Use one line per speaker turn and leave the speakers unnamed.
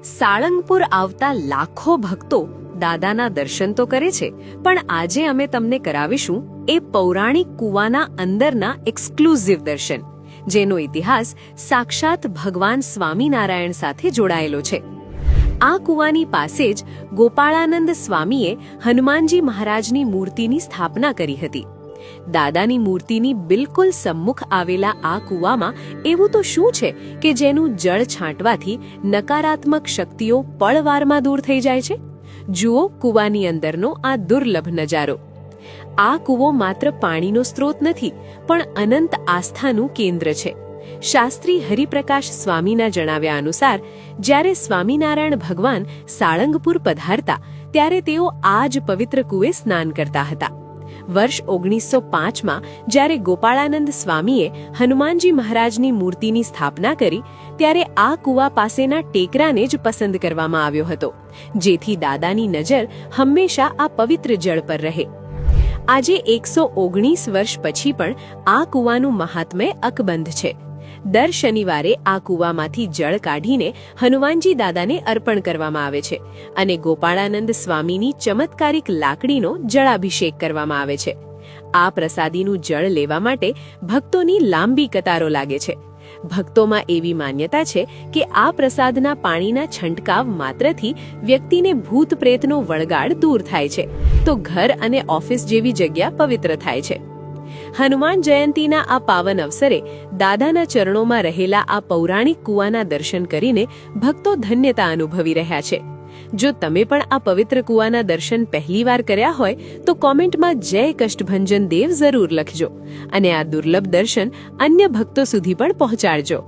સાળંગપુર આવતા લાખો ભક્તો દાદાના દર્શન તો કરે છે, પણ આજે અમે તમને કરાવીશું એ પૌરાણિક કૂવાના અંદરના એક્સક્લુઝિવ દર્શન, જેનો ઇતિહાસ સાક્ષાત ભગવાન સ્વામિનારાયણ સાથે જોડાયેલો છે. આ કૂવાની પાસે જ ગોપાળાનંદ સ્વામીએ હનુમાનજી મહારાજની મૂર્તિની સ્થાપના કરી હતી. દાદાની મૂર્તિની બિલકુલ સમ્મુખ આવેલા આ કૂવામાં એવું તો શું છે કે જેનું જળ છાંટવાથી નકારાત્મક શક્તિઓ પળવારમાં દૂર થઈ જાય છે? જુઓ કૂવાની અંદરનો આ દુર્લભ નજારો. આ કૂવો માત્ર પાણીનો સ્ત્રોત નથી, પણ અનંત આસ્થાનું કેન્દ્ર છે. શાસ્ત્રી હરિપ્રકાશ સ્વામીના જણાવ્યા અનુસાર જ્યારે સ્વામિનારાયણ ભગવાન સાળંગપુર પધારતા ત્યારે તેઓ આ જ પવિત્ર કૂવે સ્નાન કરતા હતા. વર્ષ 1905માં જ્યારે ગોપાળાનંદ સ્વામીએ હનુમાનજી મહારાજની મૂર્તિની સ્થાપના કરી ત્યારે આ કૂવા પાસેના ટેકરાને જ પસંદ કરવામાં આવ્યો હતો, જેથી દાદાની નજર હંમેશા આ પવિત્ર જળ પર રહે. આજે 119 વર્ષ પછી પણ આ કૂવાનું મહાત્મ્ય અકબંધ છે. દર શનિવારે આ કૂવામાંથી જળ કાઢીને હનુમાનજી દાદાને અર્પણ કરવામાં આવે છે અને ગોપાળાનંદ સ્વામીની ચમત્કારિક લાકડીનો જળાભિષેક કરવામાં આવે છે. આ પ્રસાદીનું જળ લેવા માટે ભક્તોની લાંબી કતારો લાગે છે. ભક્તોમાં એવી માન્યતા છે કે આ પ્રસાદના પાણીના છંટકાવ માત્રથી વ્યક્તિને ભૂત પ્રેતનો વળગાડ દૂર થાય છે, તો ઘર અને ઓફિસ જેવી જગ્યા પવિત્ર થાય છે. હનુમાન જયંતીના આ પાવન અવસરે દાદાના ચરણોમાં રહેલા આ પૌરાણિક કૂવાના દર્શન કરીને ભક્તો ધન્યતા અનુભવી રહ્યા છે. જો તમે પણ આ પવિત્ર કૂવાના દર્શન પહેલીવાર કર્યા હોય તો કોમેન્ટમાં જય કષ્ટભંજન દેવ જરૂર લખજો અને આ દુર્લભ દર્શન અન્ય ભક્તો સુધી પણ પહોંચાડજો.